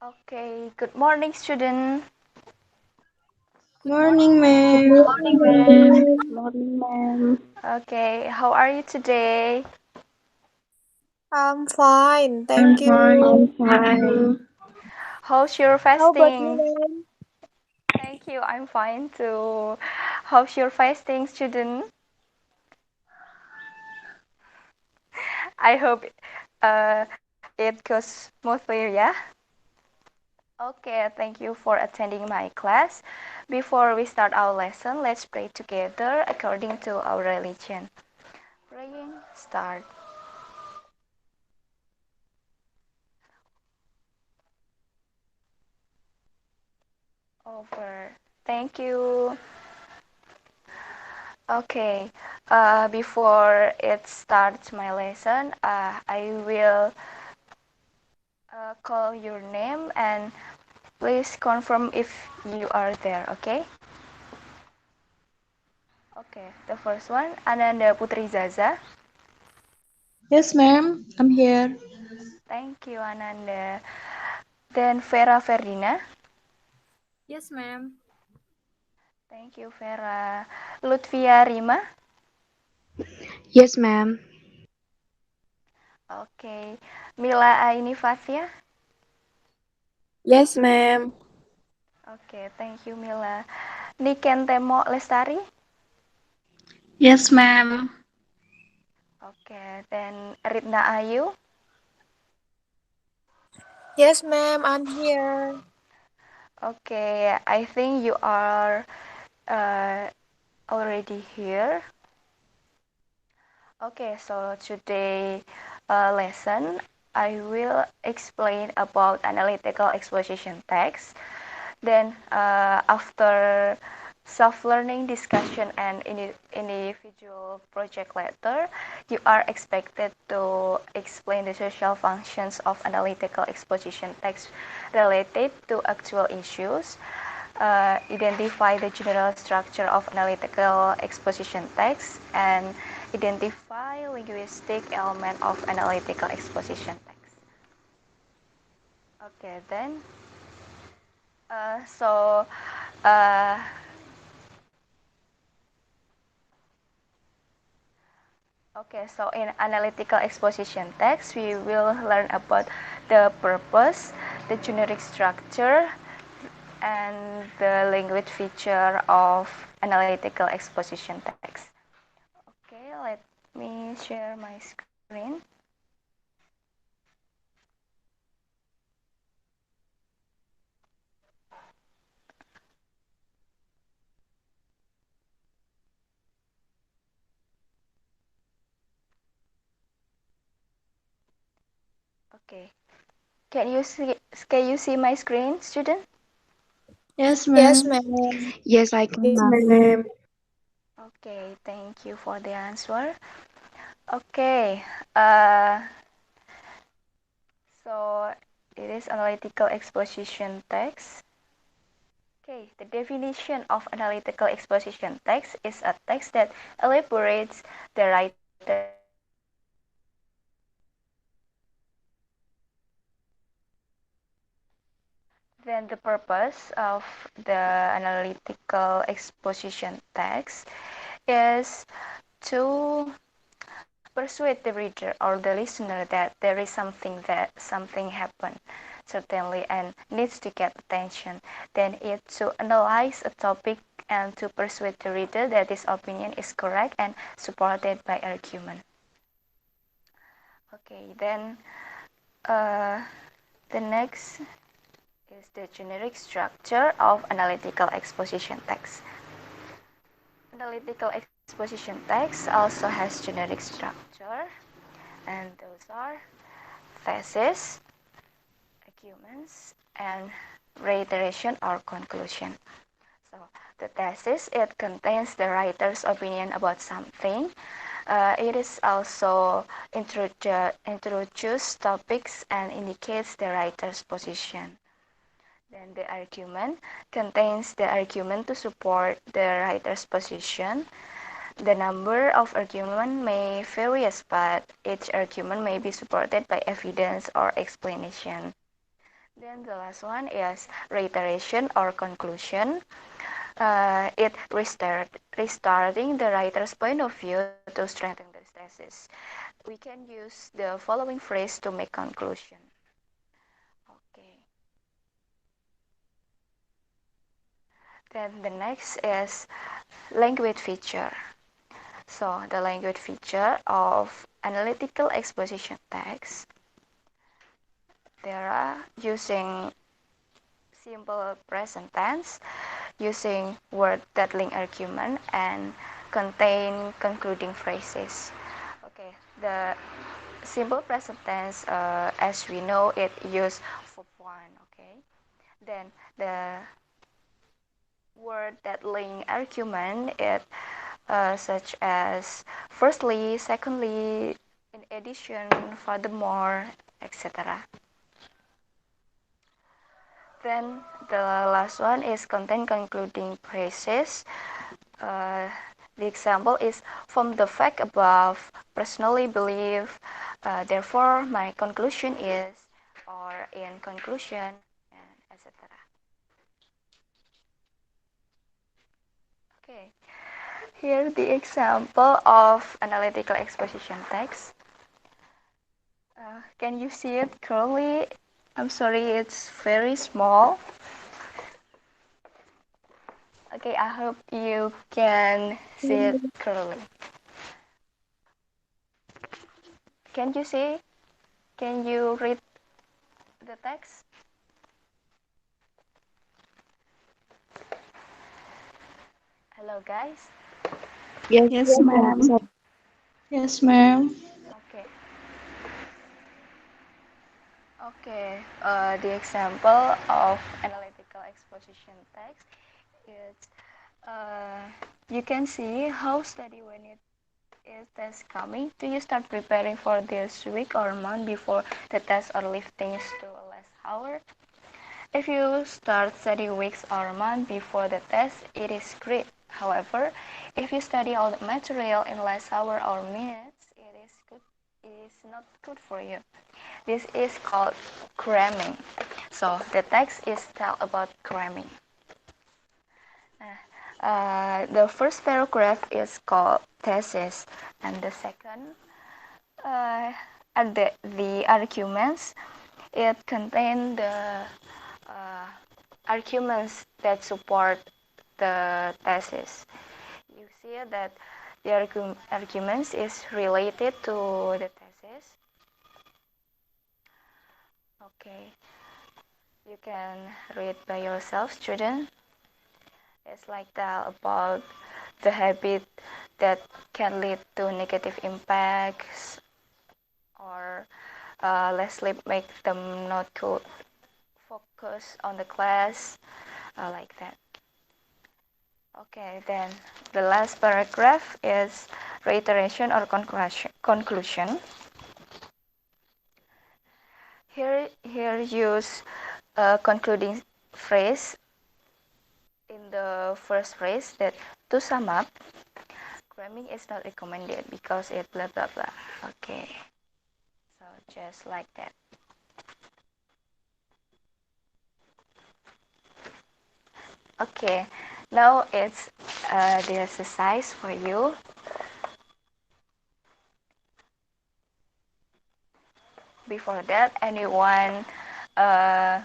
Okay, good morning, student. Morning, Good ma'am. morning, ma'am. Good morning, ma'am. Okay, how are you today? I'm fine, I'm thank fine. you. I'm fine. How's your How about you, fasting? ma'am? Thank you, I'm fine too. How's your fasting, student? I hope it goes smoothly, yeah? Okay, thank you for attending my class. Before we start our lesson, let's pray together according to our religion. Praying, start. Over. Thank you. Okay, before it starts my lesson, I will call your name and please confirm if you are there, okay? Okay, the first one, Ananda Putri Zaza. Yes, ma'am. I'm here. Thank you, Ananda. Then Vera Ferdina. Yes, ma'am. Thank you, Vera. Lutfia Rima. Yes, ma'am. Okay. Mila Aini Fathia. Yes, ma'am. Okay, thank you, Mila. Niken Temo Lestari. Yes, ma'am. Okay, then Ritna Ayu. Yes, ma'am. I'm here. Okay, I think you are uh, already here. Okay, so today lesson I will explain about analytical exposition text. Then after self-learning discussion and individual project letter, you are expected to explain the social functions of analytical exposition text related to actual issues, identify the general structure of analytical exposition text, and identify linguistic element of analytical exposition text. Okay, then so uh, okay, so in analytical exposition text, we will learn about the purpose, the generic structure, and the language feature of analytical exposition text. Okay, let me share my screen. Okay, can you see my screen, student? Yes, Yes, ma'am. ma'am. Yes, I Yes, can. ma'am. Okay, thank you for the answer. Okay, uh, so it is analytical exposition text. Okay, the definition of analytical exposition text is a text that elaborates the writer's opinion about something. Then the purpose of the analytical exposition text is to persuade the reader or the listener that there is something happened certainly and needs to get attention. Then it to analyze a topic and to persuade the reader that this opinion is correct and supported by argument. Okay, then uh, the next is the generic structure of analytical exposition text. Analytical exposition text also has generic structure, and those are thesis, arguments, and reiteration or conclusion. So the thesis, it contains the writer's opinion about something. It is also introduce topics and indicates the writer's position. Then the argument contains the argument to support the writer's position. The number of arguments may vary, but each argument may be supported by evidence or explanation. Then the last one is reiteration or conclusion. It restarting the writer's point of view to strengthen the thesis. We can use the following phrase to make conclusion. Okay. Then the next is language feature. So the language feature of analytical exposition text, there are using simple present tense, using word that link argument and contain concluding phrases. Okay, the simple present tense, as we know, it use verb one. Okay, then the word that link argument, it such as firstly, secondly, in addition, furthermore, etc. Then the last one is contain concluding phrases. Uh, the example is from the fact above, personally believe, therefore my conclusion is, or in conclusion, and etc. Okay, here the example of analytical exposition text. Can you see it clearly? I'm sorry, it's very small. Okay, I hope you can see it clearly. Can you see? Can you read the text? Hello, guys. Yes, ma'am. Yes, ma'am. Okay. Okay. The example of analytical exposition text is uh, you can see how study when it is test coming. Do you start preparing for this week or month before the test or leave things to a last hour? If you start study weeks or month before the test, it is great. However, if you study all the material in less hour or minutes, it is not good for you. This is called cramming. So the text is tell about cramming. The first paragraph is called thesis, and the second, uh, and the arguments. It contains the uh, arguments that support the thesis. You see that the arguments is related to the thesis. Okay, you can read by yourself, student. It's like that about the habit that can lead to negative impacts or less sleep make them not good focus on the class, like that. Okay, then the last paragraph is reiteration or conclusion. Here use a concluding phrase in the first phrase that to sum up, cramming is not recommended because it blah blah blah. Okay, so just like that. Okay, now it's the exercise for you. Before that, uh,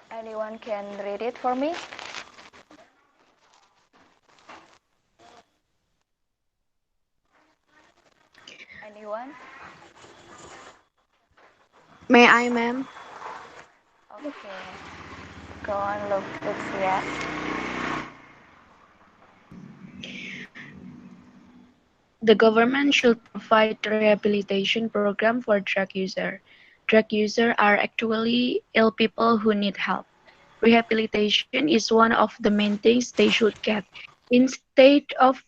anyone can read it for me? Anyone? May I, ma'am? Okay, go on, look here. The government should provide rehabilitation program for drug users. Drug users are actually ill people who need help. Rehabilitation is one of the main things they should get. Instead of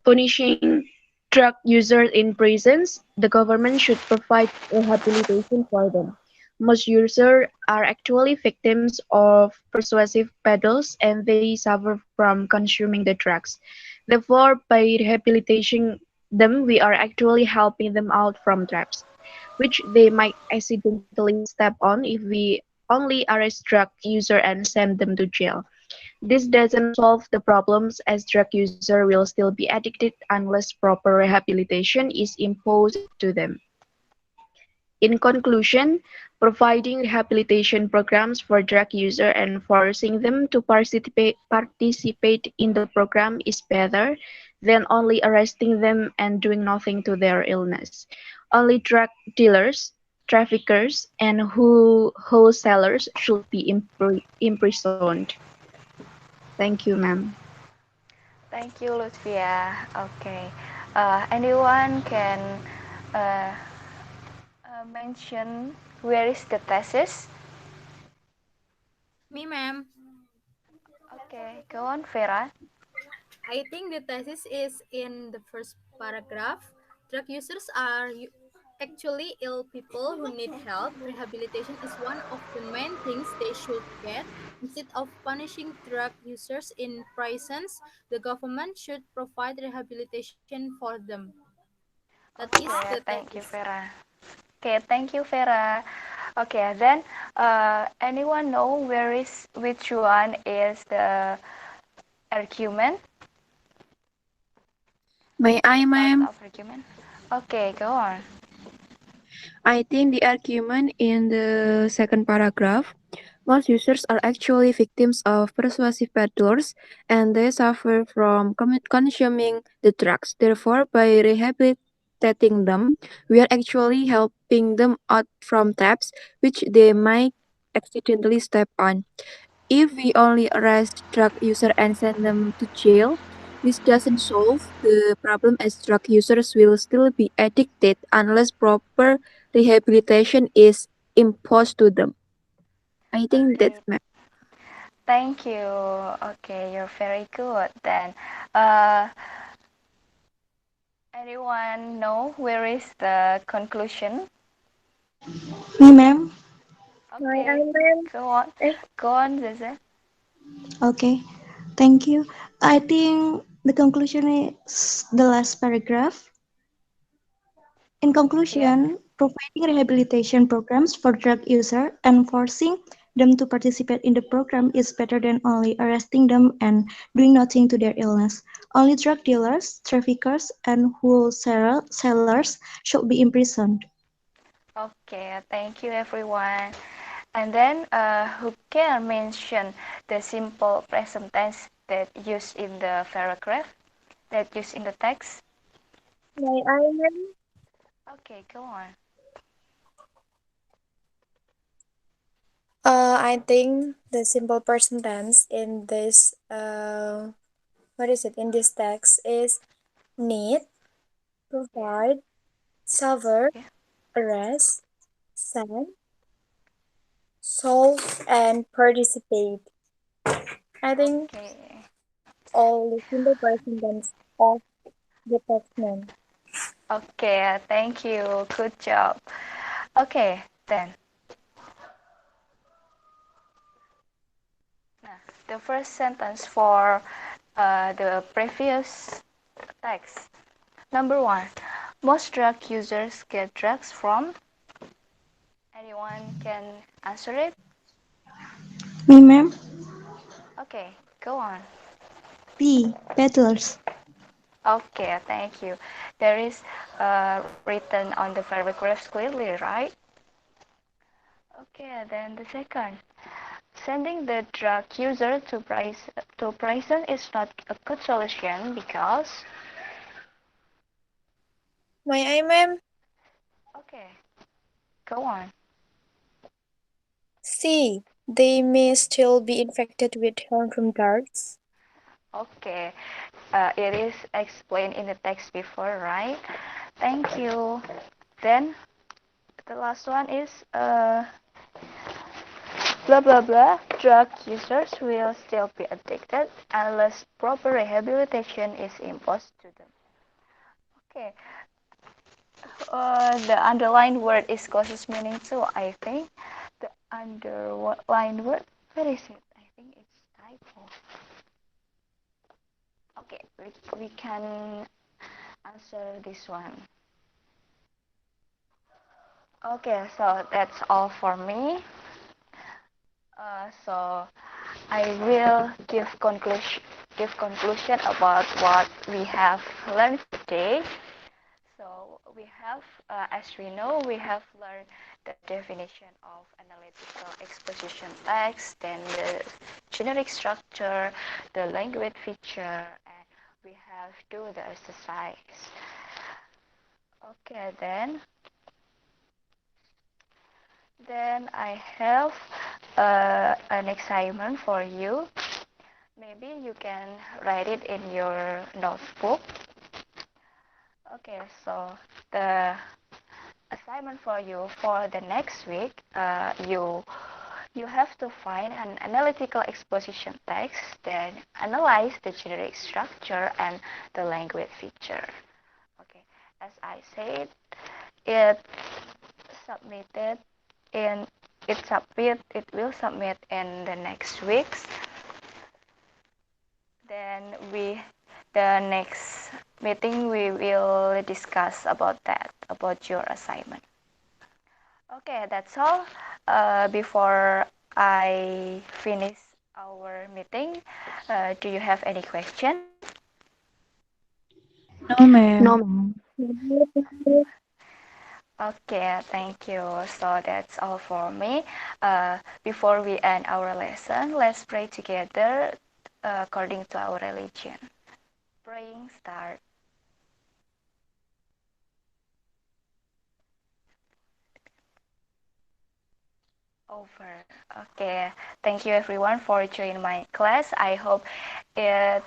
punishing drug users in prisons, the government should provide rehabilitation for them. Most users are actually victims of persuasive peddlers and they suffer from consuming the drugs. Therefore, by rehabilitating them, we are actually helping them out from traps, which they might accidentally step on if we only arrest drug user and send them to jail. This doesn't solve the problems as drug users will still be addicted unless proper rehabilitation is imposed to them. In conclusion, providing rehabilitation programs for drug users and forcing them to participate in the program is better than only arresting them and doing nothing to their illness. Only drug dealers, traffickers, and wholesalers should be imprisoned. Thank you, ma'am. Thank you, Lucia. Okay. Anyone can uh, mention where is the thesis? Me, ma'am. Okay, go on, Vera. I think the thesis is in the first paragraph. Drug users are actually ill people who need help. Rehabilitation is one of the main things they should get. Instead of punishing drug users in prisons, the government should provide rehabilitation for them. That is the Okay, thank you, thesis. Vera. Okay, thank you, Vera. Okay, then anyone know where is which one is the argument? May The I, part ma'am? of argument? Okay, go on. I think the argument in the second paragraph, most users are actually victims of persuasive peddlers and they suffer from consuming the drugs. Therefore, by rehabilitating them, we are actually helping them out from traps which they might accidentally step on. If we only arrest drug user and send them to jail, this doesn't solve the problem as drug users will still be addicted unless proper rehabilitation is imposed to them. I think Okay, that's my thank you. Okay, you're very good then. Uh, anyone know where is the conclusion? Me, ma'am. My Okay, go on. Go on, Zeze. Okay. Thank you. I think the conclusion is the last paragraph. In Yeah. conclusion, providing rehabilitation programs for drug users and forcing them to participate in the program is better than only arresting them and doing nothing to their illness. Only drug dealers, traffickers, and wholesalers should be imprisoned. Okay, thank you everyone. And then who can mention the simple present tense that used in the paragraph, that used in the text? My I Okay, go on. I think the simple present tense in this what is it in this text is need, Yeah, provide, suffer, yeah. arrest, send, solve, and participate. I think Okay, all the simple present tense of the text name. okay, thank you. Good job. Okay, then. Nah, the first sentence for the previous text. Number one, most drug users get drugs from. Anyone can answer it? Me, ma'am. Okay, go on. B. Peddlers. Okay, thank you. There is written on the paragraphs clearly, right? Okay, then the second. Sending the drug user to prison is not a good solution because. My ma'am. Okay, go on. C. They may still be infected with harmful drugs. Okay, it is explained in the text before, right? Thank you. Then the last one is blah blah blah. Drug users will still be addicted unless proper rehabilitation is imposed to them. Okay. The underlined word is closest meaning too, I think. The underlined word, where is it? I think it's typo. Okay, we can answer this one. Okay, so that's all for me. So I will give conclusion about what we have learned today. So as we know, we have learned the definition of analytical exposition text, then the generic structure, the language feature, and we have do the exercise. Okay, then I have an assignment for you. Maybe you can write it in your notebook. Okay, so the assignment for you for the next week, you have to find an analytical exposition text, then analyze the generic structure and the language feature. Okay, as I said, it submitted in it will submit in the next weeks. Then the next meeting we will discuss about that, about your assignment. Okay, that's all. Before I finish our meeting, do you have any question? No, ma'am. No, ma'am. Okay, thank you. So that's all for me. Before we end our lesson, let's pray together according to our religion. Praying start. Over. Okay. Thank you everyone for joining my class. I hope it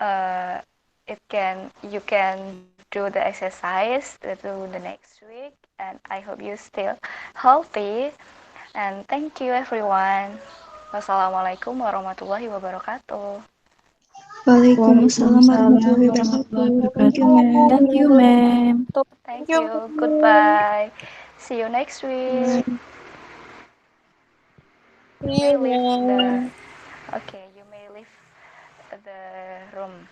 uh, you can do the exercise to the next week, and I hope you still healthy. And thank you everyone. Wassalamualaikum warahmatullahi wabarakatuh. Waalaikumsalam Waalaikumsalam warahmatullahi warahmatullahi wabarakatuh. Thank you, wabarakatuh. ma'am. Thank you, ma'am. Thank Thank you, you. ma'am. Goodbye. See you next week. You See may you, leave the ma'am. okay. You may leave the room.